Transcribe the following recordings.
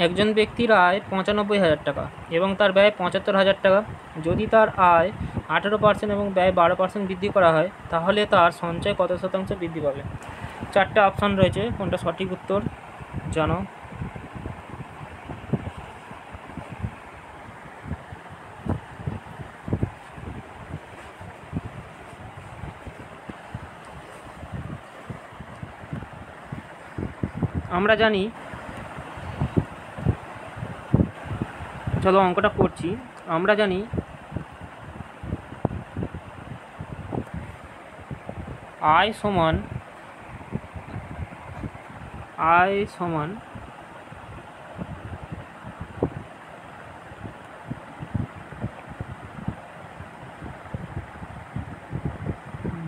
একজন ব্যক্তির আয় ৯৫,০০০ টাকা এবং তার ব্যয় ৭৫,০০০ টাকা। যদি তার আয় ১৮% এবং ব্যয় ১২% বৃদ্ধি করা হয়, তাহলে তার সঞ্চয় কত শতাংশ বৃদ্ধি পাবে? 4টে অপশান রয়েছে, কোনটা সঠিক উত্তর জানো? আমরা জানি, চলো অঙ্কটা করছি। আমরা জানি আয় সমান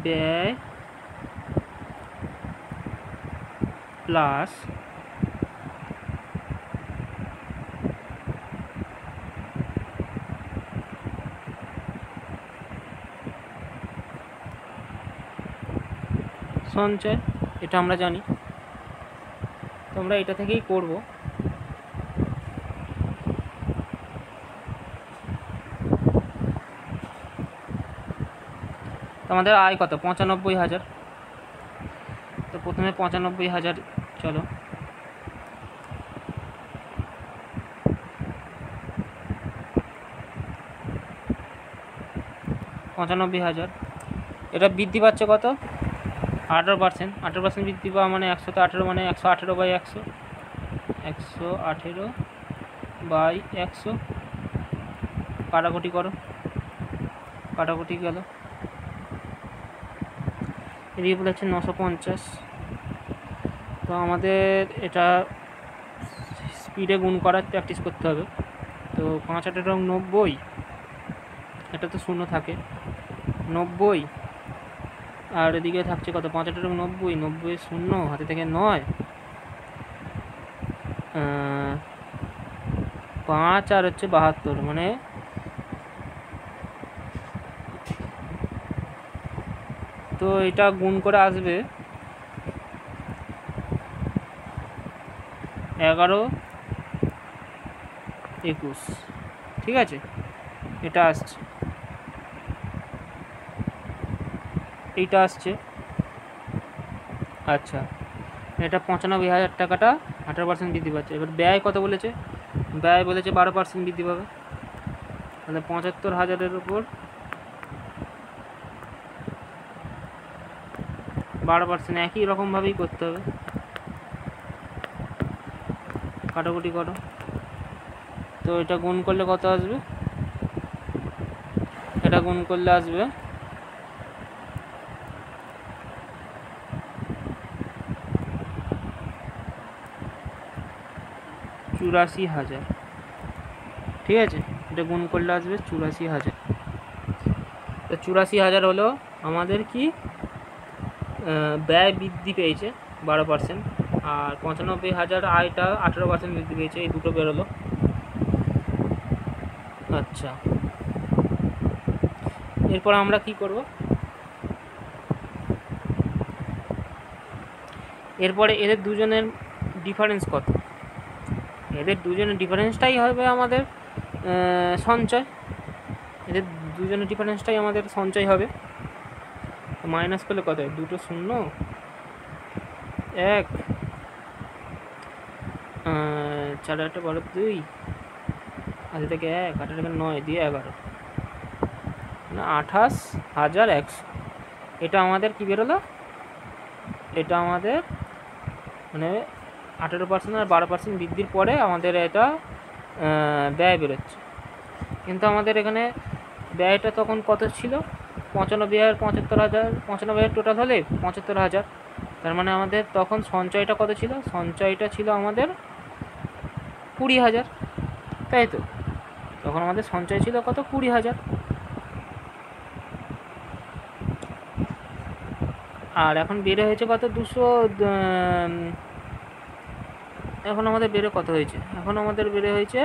ব্যয় প্লাস সঞ্চয়, এটা আমরা জানি। তোমরা এটা থেকেই করব। আমাদের আয় কত? ৯৫,০০০। তো প্রথমে ৯৫,০০০, চলো $৯৫,০০০। এটা বৃদ্ধি পাচ্ছে কত? 18%। 18% বৃদ্ধি পাওয়া মানে 100তে 18 মানে 118/100, 118/100 কাটাকুটি করো, কাটাকুটি গেল। এদিকে বলেছে 950। তো আমাদের এটা স্পিডে গুণ করার প্র্যাকটিস করতে হবে। তো 5×8=90, এটা তো শূন্য থাকে 90, আর এদিকে থাকছে কত? 5×8=90, 90 শূন্য, হাতে থেকে 9, 5 আর হচ্ছে 72, মানে তো এটা গুণ করে আসবে 11-21, ঠিক আছে? এটা আসছে, এইটা আসছে। আচ্ছা, এটা 95,০০০ টাকাটা 18% বৃদ্ধি পাচ্ছে। এবার ব্যয় কত বলেছে? ব্যয় বলেছে 12% বৃদ্ধি পাবে। তাহলে ৭৫,০০০-এর উপর 12%, একই রকমভাবেই করতে হবে। কাটাকুটি করো। তো এটা গুণ করলে কত আসবে? এটা গুণ করলে আসবে ৮৪,০০০, ঠিক আছে? এটা গুণ করলে আসবে ৮৪,০০০। তো ৮৪,০০০ হলো আমাদের কি ব্যয় বৃদ্ধি পেয়েছে 12%, আর ৯৫,০০০ আয়টা 18% বৃদ্ধি পেয়েছে, এই দুটো বেরোলো। আচ্ছা, এরপর আমরা কি করব? এরপরে এদের দুজনের ডিফারেন্স কত? এদের দুজনের ডিফারেন্সটাই হবে আমাদের সঞ্চয়। এদের দুজনের ডিফারেন্সটাই আমাদের সঞ্চয় হবে। মাইনাস করলে কত হয়? 2 শূন্য 1, 4×8=12, হাতে থেকে 1, 8×9 দিয়ে 11, মানে 28,100। এটা আমাদের কি বেরোলো? এটা আমাদের মানে 18% আর 12% বৃদ্ধির পরে আমাদের এটা ব্যয় বেরোচ্ছে। কিন্তু আমাদের এখানে ব্যয়টা তখন কত ছিল? 95 আর 75,০০০, 95,০০০ টোটাল হলে 75,০০০। তার মানে আমাদের তখন সঞ্চয়টা কত ছিল? সঞ্চয়টা ছিল আমাদের 20,০০০, তাই তো? তখন আমাদের সঞ্চয় ছিল কত? 20,০০০। আর এখন বেড়ে হয়েছে কত? 200। এখন আমাদের বেড়ে কত হয়েছে? এখন আমাদের বেড়ে হয়েছে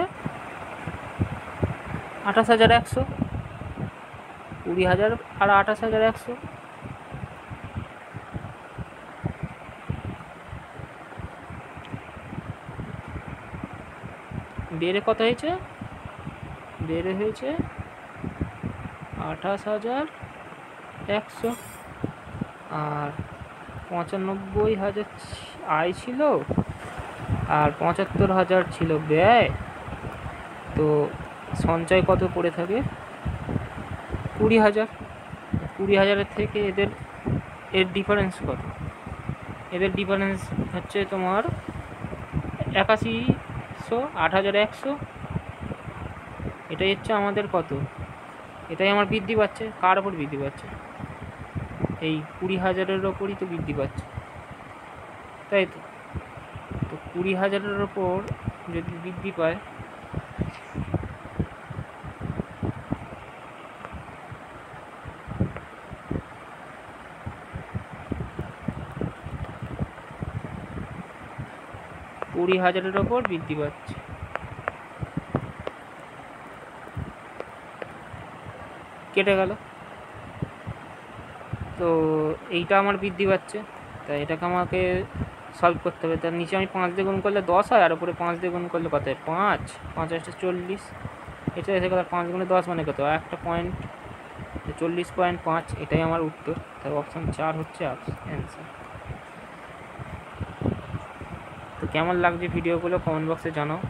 28,100। 20,০০০ আর 28,100, বেড়ে কত হয়েছে? বেড়ে হয়েছে 28,100। আর 95,000 আয় ছিল, আর 75,000 ছিল ব্যয়। তো সঞ্চয় কত পড়ে থাকে? 20,000। 20,000-এর থেকে এর ডিফারেন্স কত? এদের ডিফারেন্স হচ্ছে তোমার 8100, 8,100। এটাই হচ্ছে আমাদের কত, এটাই আমার বৃদ্ধি পাচ্ছে। কার ওপর বৃদ্ধি পাচ্ছে? এই 20,000-এর ওপরই তো বৃদ্ধি পাচ্ছে, তাই তো। তো 20,000-এর ওপর যদি বৃদ্ধি পায়, ওপর বৃদ্ধি পাচ্ছে, কেটে গেল। তো এইটা আমার বৃদ্ধি পাচ্ছে, তাই এটাকে আমাকে সলভ করতে হবে। তার নিচে আমি 5 দিয়ে গুণ করলে 10 হয়, আর উপরে 5 দিয়ে গুণ করলে কত হয়? 5, 5 × 40। এটা এসে গেল 5 গুণে 10 মানে কত? একটা পয়েন্ট, 40.5। এটাই আমার উত্তর। তাই অপশান 4 হচ্ছে অ্যান্সার। তো কেমন লাগছে ভিডিওগুলো কমেন্ট বক্সে জানাও।